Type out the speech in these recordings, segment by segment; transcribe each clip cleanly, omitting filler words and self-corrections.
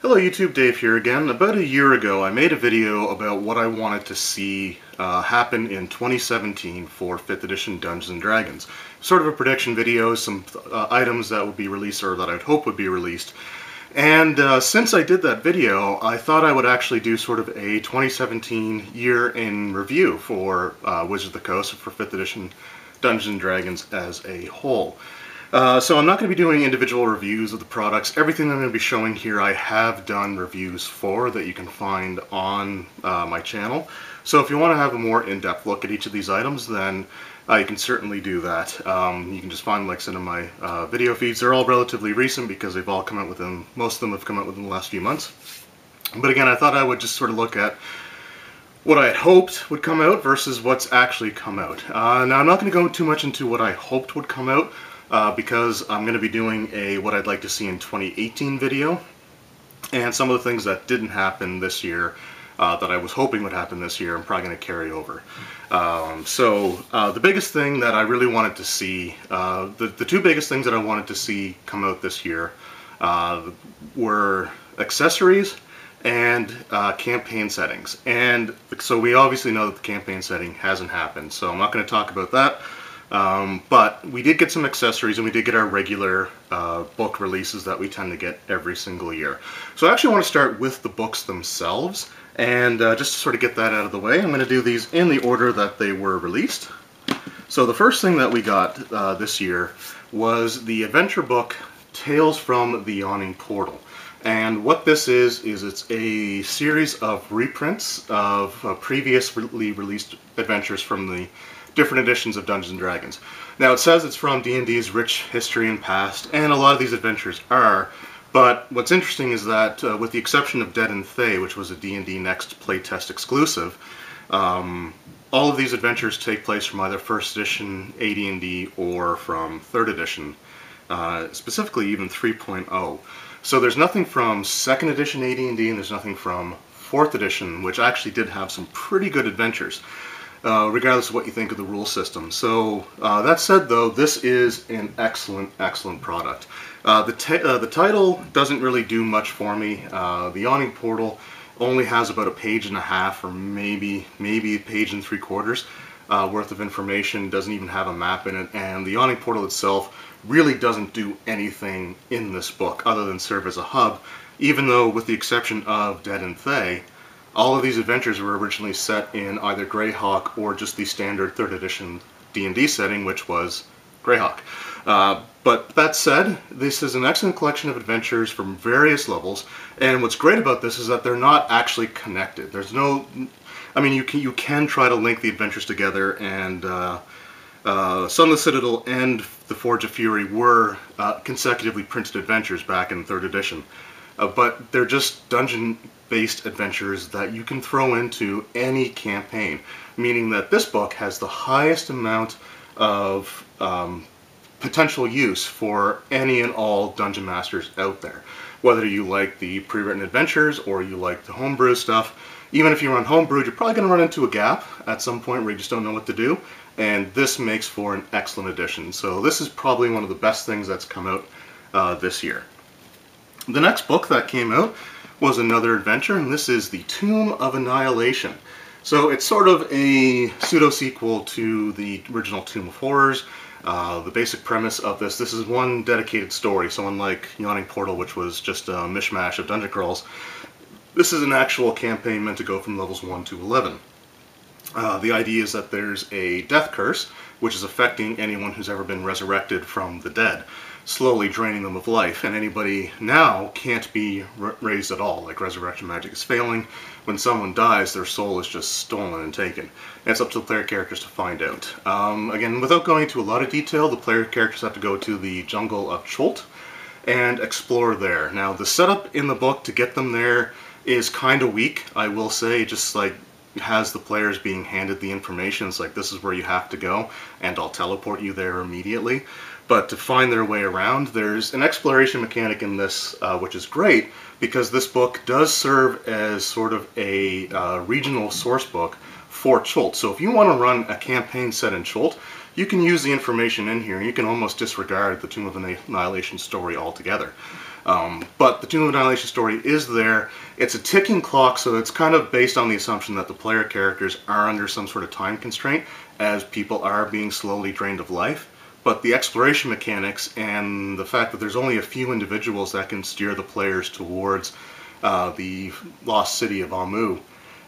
Hello YouTube, Dave here again. About a year ago I made a video about what I wanted to see happen in 2017 for 5th edition Dungeons & Dragons. Sort of a prediction video, some items that would be released or that I'd hope would be released. And since I did that video, I thought I would actually do sort of a 2017 year in review for Wizards of the Coast, for 5th edition Dungeons & Dragons as a whole. So I'm not going to be doing individual reviews of the products. Everything I'm going to be showing here I have done reviews for that you can find on my channel. So if you want to have a more in-depth look at each of these items, then you can certainly do that. You can just find links into my video feeds. They're all relatively recent because they've all come out within, most of them have come out within the last few months. But again, I thought I would just sort of look at what I had hoped would come out versus what's actually come out. Now I'm not going to go too much into what I hoped would come out, because I'm going to be doing a what I'd like to see in 2018 video, and some of the things that didn't happen this year that I was hoping would happen this year I'm probably going to carry over. The biggest thing that I really wanted to see, the two biggest things that I wanted to see come out this year were accessories and campaign settings. And so we obviously know that the campaign setting hasn't happened, so I'm not going to talk about that. But we did get some accessories, and we did get our regular book releases that we tend to get every single year. So I actually want to start with the books themselves, and just to sort of get that out of the way, I'm going to do these in the order that they were released. So the first thing that we got this year was the adventure book Tales from the Yawning Portal. And what this is it's a series of reprints of previously released adventures from the different editions of Dungeons & Dragons. Now it says it's from D&D's rich history and past, and a lot of these adventures are, but what's interesting is that with the exception of Dead and Thay, which was a D&D Next playtest exclusive, all of these adventures take place from either 1st edition AD&D or from 3rd edition, specifically even 3.0. So there's nothing from 2nd edition AD&D, and there's nothing from 4th edition, which actually did have some pretty good adventures. Regardless of what you think of the rule system. So that said, though, this is an excellent product. The title doesn't really do much for me. The Yawning Portal only has about a page and a half, or maybe a page and 3/4 worth of information. Doesn't even have a map in it, and the Yawning Portal itself really doesn't do anything in this book other than serve as a hub. Even though, with the exception of Dead and Thay, all of these adventures were originally set in either Greyhawk or just the standard 3rd edition D&D setting, which was Greyhawk. But that said, this is an excellent collection of adventures from various levels, and what's great about this is that they're not actually connected. There's no, I mean, you can try to link the adventures together, and Sunless Citadel and The Forge of Fury were consecutively printed adventures back in 3rd edition. But they're just dungeon-based adventures that you can throw into any campaign, meaning that this book has the highest amount of potential use for any and all dungeon masters out there. Whether you like the pre-written adventures or you like the homebrew stuff, even if you run homebrew, you're probably going to run into a gap at some point where you just don't know what to do, and this makes for an excellent addition. So this is probably one of the best things that's come out this year. The next book that came out was another adventure, and this is the Tomb of Annihilation. So it's sort of a pseudo-sequel to the original Tomb of Horrors. The basic premise of this is one dedicated story, so unlike Yawning Portal, which was just a mishmash of dungeon crawls, this is an actual campaign meant to go from levels 1 to 11. The idea is that there's a death curse, which is affecting anyone who's ever been resurrected from the dead, slowly draining them of life, and anybody now can't be raised at all. Like, resurrection magic is failing. When someone dies, their soul is just stolen and taken. And it's up to the player characters to find out. Again, without going into a lot of detail, the player characters have to go to the jungle of Cholt and explore there. Now, the setup in the book to get them there is kind of weak, I will say. Just like has the players being handed the information. It's like, this is where you have to go, and I'll teleport you there immediately. But to find their way around, there's an exploration mechanic in this, which is great, because this book does serve as sort of a regional source book for Cholt. So if you want to run a campaign set in Cholt, you can use the information in here, and you can almost disregard the Tomb of Annihilation story altogether. But the Tomb of Annihilation story is there. It's a ticking clock, so it's kind of based on the assumption that the player characters are under some sort of time constraint, as people are being slowly drained of life. But the exploration mechanics and the fact that there's only a few individuals that can steer the players towards the lost city of Amu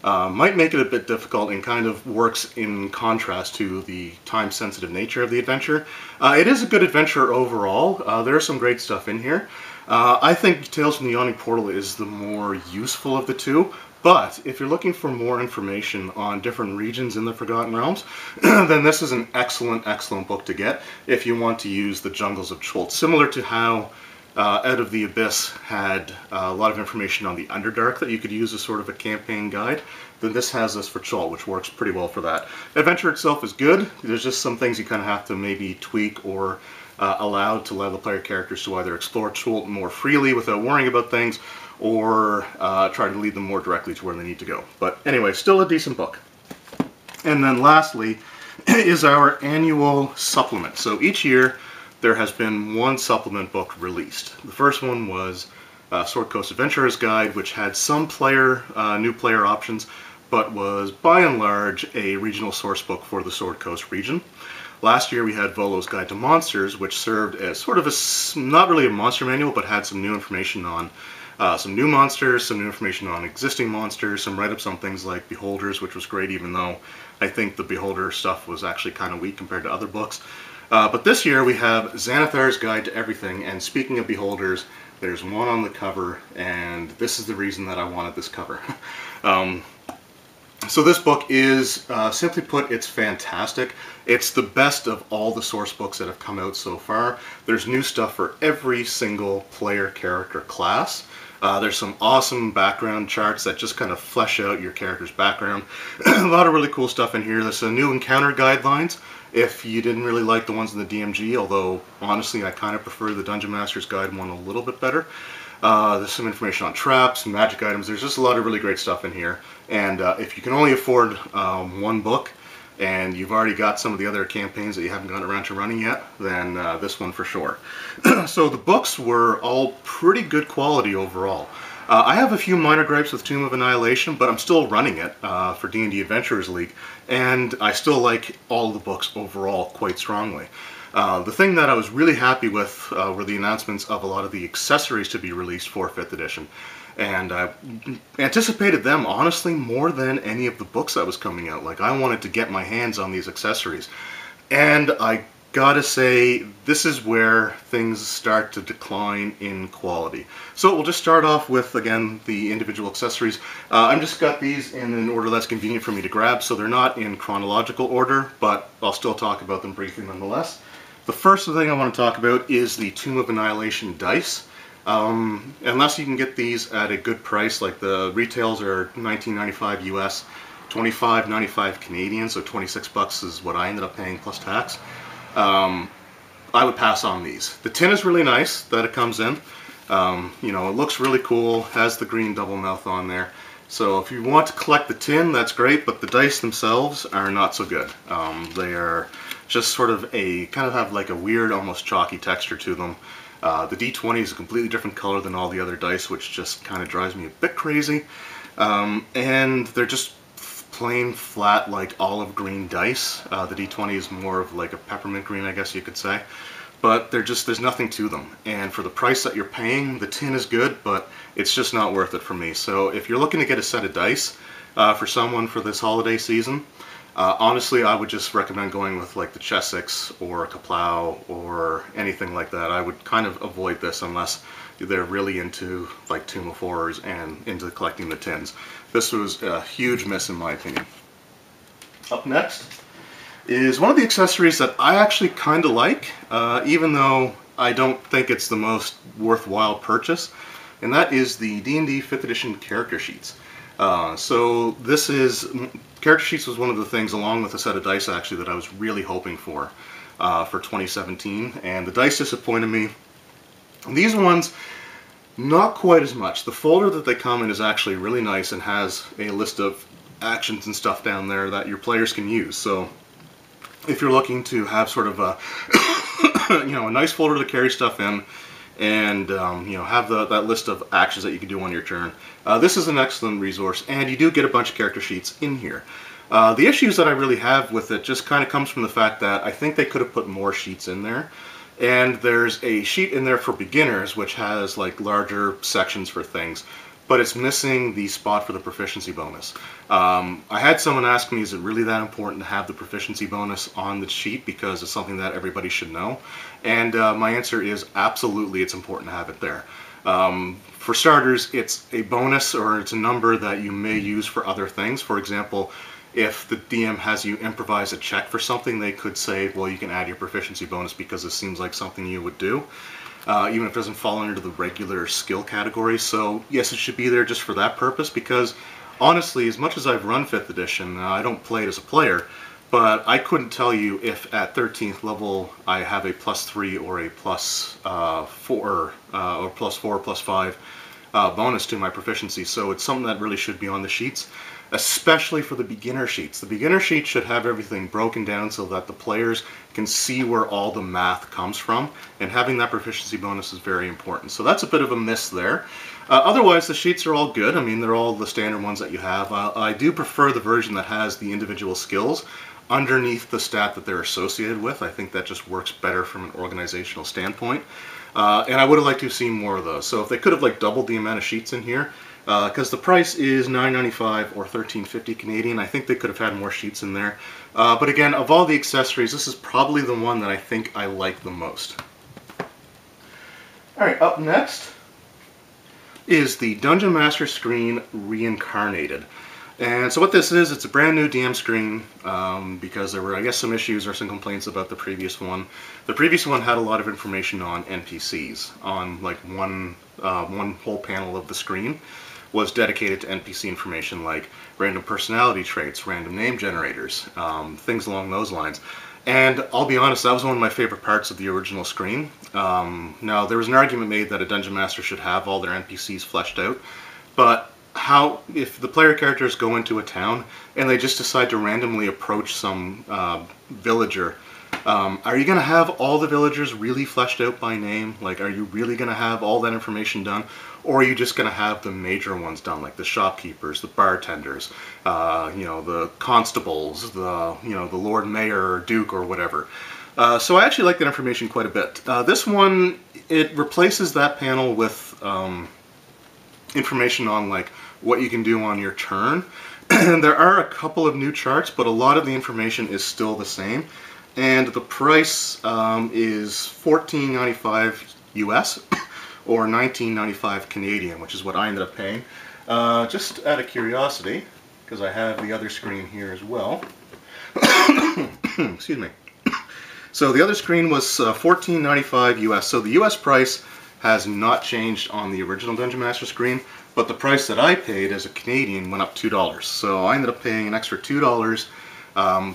might make it a bit difficult, and kind of works in contrast to the time-sensitive nature of the adventure. It is a good adventure overall. There's some great stuff in here. I think Tales from the Yawning Portal is the more useful of the two, but if you're looking for more information on different regions in the Forgotten Realms, then this is an excellent, excellent book to get if you want to use the Jungles of Chult. Similar to how Out of the Abyss had a lot of information on the Underdark that you could use as sort of a campaign guide, then this has this for Chult, which works pretty well for that. Adventure itself is good. There's just some things you kind of have to maybe tweak or allow to allow the player characters to either explore Chult more freely without worrying about things, or try to lead them more directly to where they need to go. But anyway, still a decent book. And then lastly is our annual supplement. So each year there has been one supplement book released. The first one was Sword Coast Adventurer's Guide, which had some new player options, but was by and large a regional source book for the Sword Coast region. Last year we had Volo's Guide to Monsters, which served as sort of a, not really a monster manual, but had some new information on some new monsters, some new information on existing monsters, some write-ups on things like Beholders, which was great, even though I think the Beholder stuff was actually kind of weak compared to other books. But this year we have Xanathar's Guide to Everything, and speaking of Beholders, there's one on the cover, and this is the reason that I wanted this cover. So this book is, simply put, it's fantastic. It's the best of all the source books that have come out so far. There's new stuff for every single player character class. There's some awesome background charts that just kind of flesh out your character's background. A lot of really cool stuff in here. There's some new encounter guidelines if you didn't really like the ones in the DMG, although honestly I kind of prefer the Dungeon Master's Guide one a little bit better. There's some information on traps, magic items. There's just a lot of really great stuff in here. And if you can only afford one book, and you've already got some of the other campaigns that you haven't gotten around to running yet, then this one for sure. So the books were all pretty good quality overall. I have a few minor gripes with Tomb of Annihilation, but I'm still running it for D&D Adventurers League, and I still like all of the books overall quite strongly. The thing that I was really happy with were the announcements of a lot of the accessories to be released for 5th edition. And I anticipated them, honestly, more than any of the books that was coming out. Like, I wanted to get my hands on these accessories. And I gotta say, this is where things start to decline in quality. So we'll just start off with, again, the individual accessories. I've just got these in an order that's convenient for me to grab, so they're not in chronological order, but I'll still talk about them briefly nonetheless. The first thing I want to talk about is the Tomb of Annihilation dice. Unless you can get these at a good price, like the retails are $19.95 US, $25.95 Canadian, so 26 bucks is what I ended up paying plus tax. I would pass on these. The tin is really nice that it comes in. You know, it looks really cool, has the green double mouth on there. So if you want to collect the tin, that's great, but the dice themselves are not so good. They are just sort of kind of have like a weird, almost chalky texture to them. The D20 is a completely different color than all the other dice, which just kind of drives me a bit crazy. And they're just plain flat, like olive green dice. The D20 is more of like a peppermint green, I guess you could say. But there's nothing to them. And for the price that you're paying, the tin is good, but it's just not worth it for me. So if you're looking to get a set of dice for someone for this holiday season, honestly, I would just recommend going with like the Chessex or a Kaplow or anything like that. I would kind of avoid this unless they're really into like Tomb of Horrors and into collecting the tins. This was a huge miss in my opinion. Up next is one of the accessories that I actually kind of like, even though I don't think it's the most worthwhile purchase, and that is the D&D 5th edition character sheets. So this is, character sheets was one of the things, along with a set of dice actually, that I was really hoping for 2017, and the dice disappointed me. These ones, not quite as much. The folder that they come in is actually really nice and has a list of actions and stuff down there that your players can use. So if you're looking to have sort of a, you know, a nice folder to carry stuff in, and have that list of actions that you can do on your turn. This is an excellent resource, and you do get a bunch of character sheets in here. The issues that I really have with it just kind of comes from the fact that I think they could have put more sheets in there. And there's a sheet in there for beginners, which has like larger sections for things, but it's missing the spot for the proficiency bonus. I had someone ask me, is it really that important to have the proficiency bonus on the sheet because it's something that everybody should know? And my answer is absolutely, it's important to have it there. For starters, it's a bonus, or it's a number that you may use for other things. For example, if the DM has you improvise a check for something, they could say, well, you can add your proficiency bonus because this seems like something you would do, even if it doesn't fall under the regular skill category. So yes, it should be there just for that purpose, because honestly, as much as I've run 5th edition, I don't play it as a player, but I couldn't tell you if at 13th level I have a +3 or a +4 or +4, +5 bonus to my proficiency. So it's something that really should be on the sheets, especially for the beginner sheets. The beginner sheet should have everything broken down so that the players can see where all the math comes from, and having that proficiency bonus is very important. So that's a bit of a miss there. Otherwise, the sheets are all good. I mean, they're all the standard ones that you have. I do prefer the version that has the individual skills underneath the stat that they're associated with. I think that just works better from an organizational standpoint. And I would have liked to have seen more of those. So if they could have like doubled the amount of sheets in here, because the price is $9.95 or $13.50 Canadian. I think they could have had more sheets in there. But again, of all the accessories, this is probably the one that I think I like the most. Alright, up next is the Dungeon Master screen Reincarnated. And so what this is, it's a brand new DM screen, because there were, I guess, some issues or some complaints about the previous one. The previous one had a lot of information on NPCs, on like one whole panel of the screen was dedicated to NPC information like random personality traits, random name generators, things along those lines. And I'll be honest, that was one of my favorite parts of the original screen. Now, there was an argument made that a Dungeon Master should have all their NPCs fleshed out, but if the player characters go into a town and they just decide to randomly approach some villager, are you going to have all the villagers really fleshed out by name? Like, are you really going to have all that information done? Or are you just going to have the major ones done, like the shopkeepers, the bartenders, the constables, the Lord Mayor or Duke or whatever? So I actually like that information quite a bit. This one, it replaces that panel with information on like what you can do on your turn. And there are a couple of new charts, but a lot of the information is still the same. And the price is $14.95 US or $19.95 Canadian, which is what I ended up paying. Just out of curiosity, because I have the other screen here as well. Excuse me. So the other screen was $14.95 US. So the US price has not changed on the original Dungeon Master screen, but the price that I paid as a Canadian went up $2. So I ended up paying an extra $2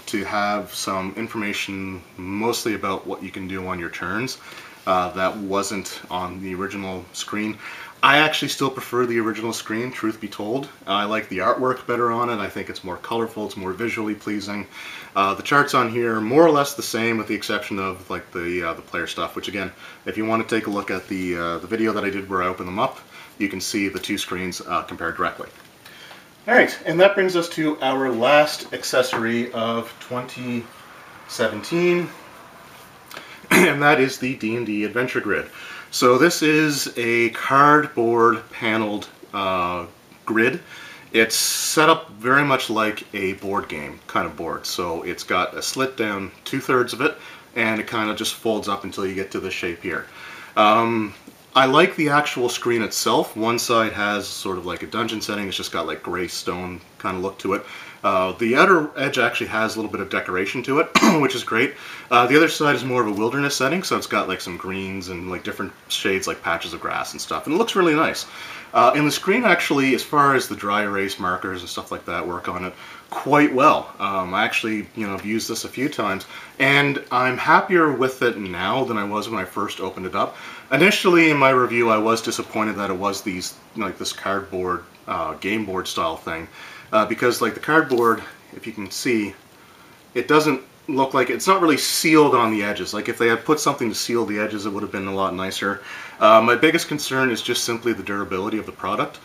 to have some information mostly about what you can do on your turns that wasn't on the original screen. I actually still prefer the original screen, truth be told. I like the artwork better on it. I think it's more colorful, it's more visually pleasing. The charts on here are more or less the same with the exception of like the player stuff, which again, if you want to take a look at the video that I did where I opened them up, you can see the two screens compared directly. Alright, and that brings us to our last accessory of 2017, and that is the D&D Adventure Grid. So this is a cardboard paneled grid. It's set up very much like a board game kind of board. So it's got a slit down 2/3 of it, and it kind of just folds up until you get to this shape here. I like the actual screen itself. One side has sort of like a dungeon setting. It's just got like gray stone kind of look to it. The outer edge actually has a little bit of decoration to it, which is great. The other side is more of a wilderness setting, so it's got like some greens and like different shades like patches of grass and stuff, and it looks really nice. And the screen actually, as far as the dry erase markers and stuff like that work on it, quite well. I actually, have used this a few times, and I'm happier with it now than I was when I first opened it up. Initially, in my review, I was disappointed that it was these, like this cardboard game board style thing, because like the cardboard, if you can see, it doesn't look like it's not really sealed on the edges. Like if they had put something to seal the edges, it would have been a lot nicer. My biggest concern is just simply the durability of the product,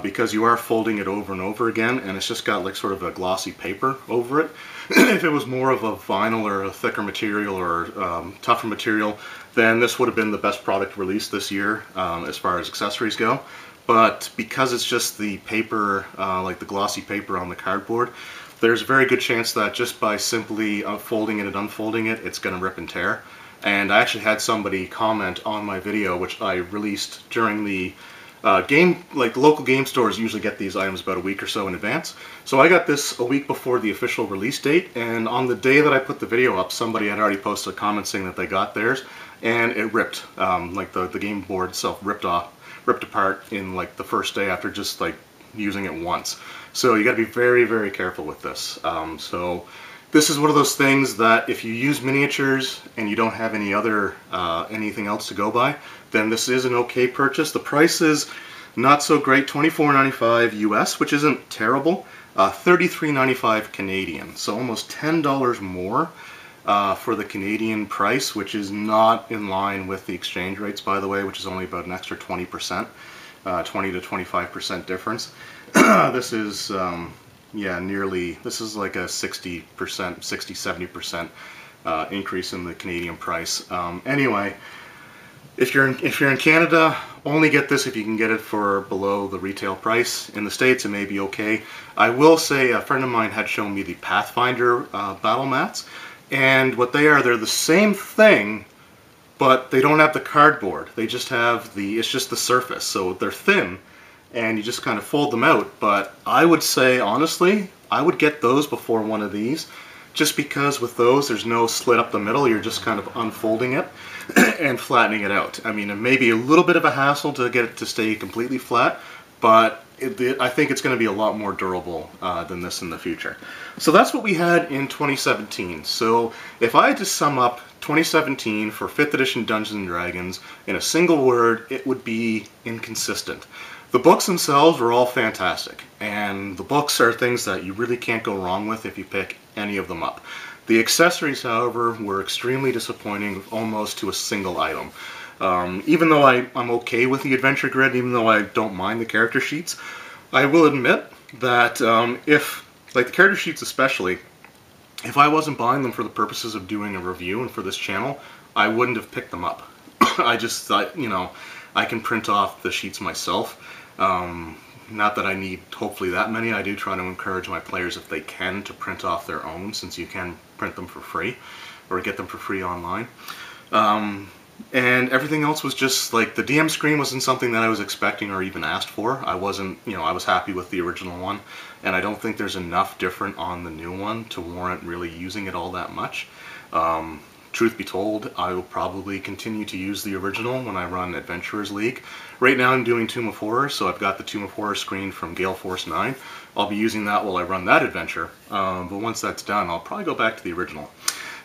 because you are folding it over and over again, and it's just got like sort of a glossy paper over it. If it was more of a vinyl or a thicker material or tougher material, then this would have been the best product released this year as far as accessories go. But because it's just the paper, like the glossy paper on the cardboard, there's a very good chance that just by simply folding it and unfolding it, it's going to rip and tear. And I actually had somebody comment on my video, which I released during the like local game stores usually get these items about a week or so in advance. So I got this a week before the official release date, and on the day that I put the video up, somebody had already posted a comment saying that they got theirs, and it ripped. Like the game board itself ripped apart in like the first day after just like using it once. So you got to be very, very careful with this. So this is one of those things that if you use miniatures and you don't have any other anything else to go by, then this is an okay purchase. The price is not so great, $24.95 US, which isn't terrible, $33.95 Canadian, so almost $10 more for the Canadian price, which is not in line with the exchange rates, by the way, which is only about an extra 20%, 20 to 25% difference. This is, yeah, this is like a 60%, 60-70% increase in the Canadian price. Anyway, if you're in Canada, only get this if you can get it for below the retail price. In the States, it may be okay. I will say a friend of mine had shown me the Pathfinder battle mats, and what they are, they're the same thing, but they don't have the cardboard. They just have it's just the surface, so they're thin, and you just kind of fold them out. But I would say, honestly, I would get those before one of these, just because with those, there's no slit up the middle. You're just kind of unfolding it and flattening it out. I mean, it may be a little bit of a hassle to get it to stay completely flat, but I think it's going to be a lot more durable than this in the future. So that's what we had in 2017. So if I had to sum up 2017 for 5th edition Dungeons & Dragons in a single word, it would be inconsistent. The books themselves were all fantastic, and the books are things that you really can't go wrong with if you pick any of them up. The accessories, however, were extremely disappointing, almost to a single item. Even though I'm okay with the adventure grid, even though I don't mind the character sheets, I will admit that like the character sheets especially, if I wasn't buying them for the purposes of doing a review and for this channel, I wouldn't have picked them up. I just thought, you know, I can print off the sheets myself. Not that I need, hopefully, that many. I do try to encourage my players, if they can, to print off their own, since you can print them for free, or get them for free online. And everything else was just, like, the DM screen wasn't something that I was expecting or even asked for. I wasn't, you know, I was happy with the original one, and I don't think there's enough different on the new one to warrant really using it all that much. Truth be told, I will probably continue to use the original when I run Adventurers League. Right now I'm doing Tomb of Horror, so I've got the Tomb of Horror screen from Gale Force 9. I'll be using that while I run that adventure, but once that's done, I'll probably go back to the original.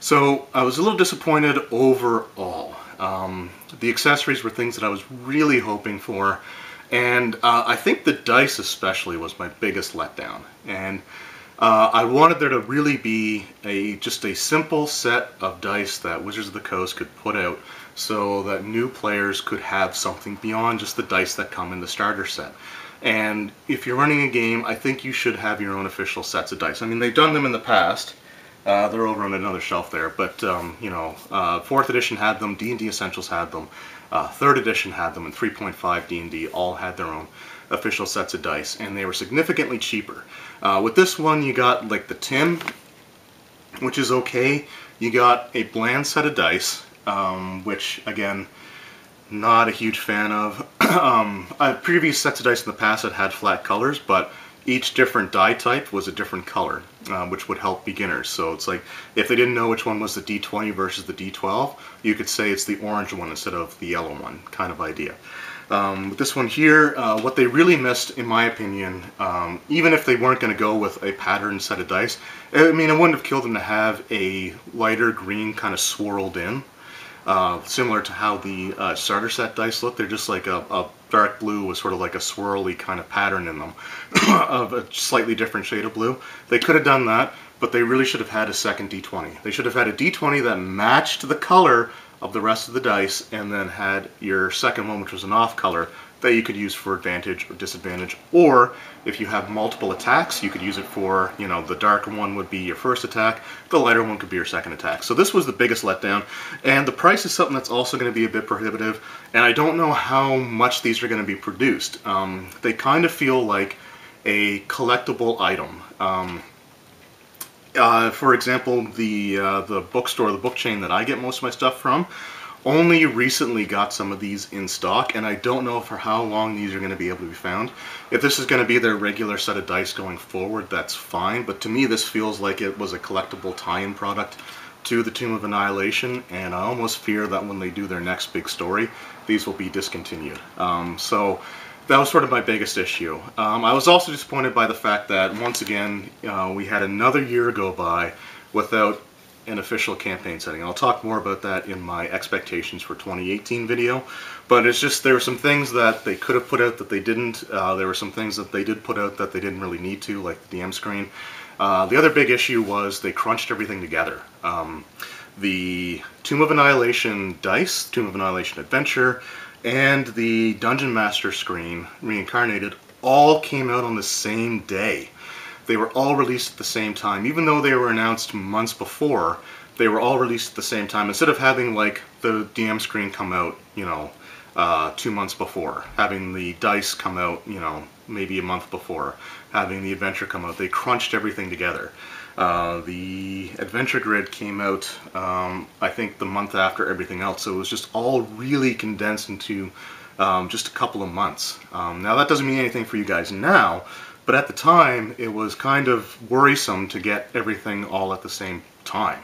So I was a little disappointed overall. The accessories were things that I was really hoping for, and I think the dice especially was my biggest letdown. And I wanted there to really be just a simple set of dice that Wizards of the Coast could put out so that new players could have something beyond just the dice that come in the starter set. And if you're running a game, I think you should have your own official sets of dice. I mean, they've done them in the past. They're over on another shelf there, but you know, 4th edition had them, D&D Essentials had them, 3rd edition had them, and 3.5 D&D all had their own official sets of dice, and they were significantly cheaper. With this one, you got like the tin, which is okay. You got a bland set of dice, which again, not a huge fan of. Previous sets of dice in the past had flat colors, but each different die type was a different color, which would help beginners. So it's like, if they didn't know which one was the D20 versus the D12, you could say it's the orange one instead of the yellow one, kind of idea. With this one here, what they really missed, in my opinion, even if they weren't going to go with a patterned set of dice, I mean, it wouldn't have killed them to have a lighter green kind of swirled in, similar to how the starter set dice look. They're just like a dark blue with sort of like a swirly kind of pattern in them of a slightly different shade of blue. They could have done that, but they really should have had a second D20. They should have had a D20 that matched the color of the rest of the dice, and then had your second one, which was an off color, that you could use for advantage or disadvantage. Or if you have multiple attacks, you could use it for, you know, the darker one would be your first attack, the lighter one could be your second attack. So this was the biggest letdown, and the price is something that's also going to be a bit prohibitive, and I don't know how much these are going to be produced. They kind of feel like a collectible item. For example, the bookstore, the book chain that I get most of my stuff from, only recently got some of these in stock, and I don't know for how long these are going to be able to be found. If this is going to be their regular set of dice going forward, that's fine, but to me this feels like it was a collectible tie-in product to the Tomb of Annihilation, and I almost fear that when they do their next big story, these will be discontinued. So that was sort of my biggest issue. I was also disappointed by the fact that, once again, we had another year go by without an official campaign setting. I'll talk more about that in my expectations for 2018 video, but it's just there were some things that they could have put out that they didn't. There were some things that they did put out that they didn't really need to, like the DM screen. The other big issue was they crunched everything together. The Tomb of Annihilation dice, Tomb of Annihilation Adventure, and the Dungeon Master screen, Reincarnated, all came out on the same day. They were all released at the same time. Even though they were announced months before, they were all released at the same time. Instead of having, like, the DM screen come out, you know, 2 months before, having the dice come out, you know, maybe a month before, having the adventure come out, they crunched everything together. The adventure grid came out, I think, the month after everything else, so it was just all really condensed into just a couple of months. Now, that doesn't mean anything for you guys now, but at the time, it was kind of worrisome to get everything all at the same time,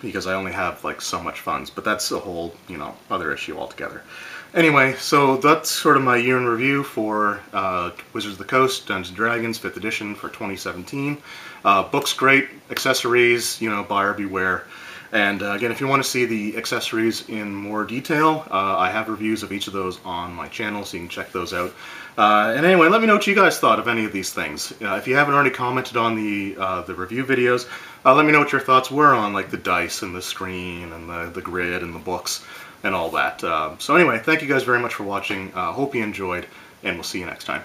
because I only have, like, so much funds, but that's a whole, you know, other issue altogether. Anyway, so that's sort of my year in review for Wizards of the Coast, Dungeons & Dragons, 5th edition for 2017. Book's great, accessories, you know, buyer beware. And again, if you want to see the accessories in more detail, I have reviews of each of those on my channel, so you can check those out. And anyway, let me know what you guys thought of any of these things. If you haven't already commented on the review videos, let me know what your thoughts were on, like, the dice and the screen and the grid and the books and all that. So anyway, thank you guys very much for watching. Hope you enjoyed, and we'll see you next time.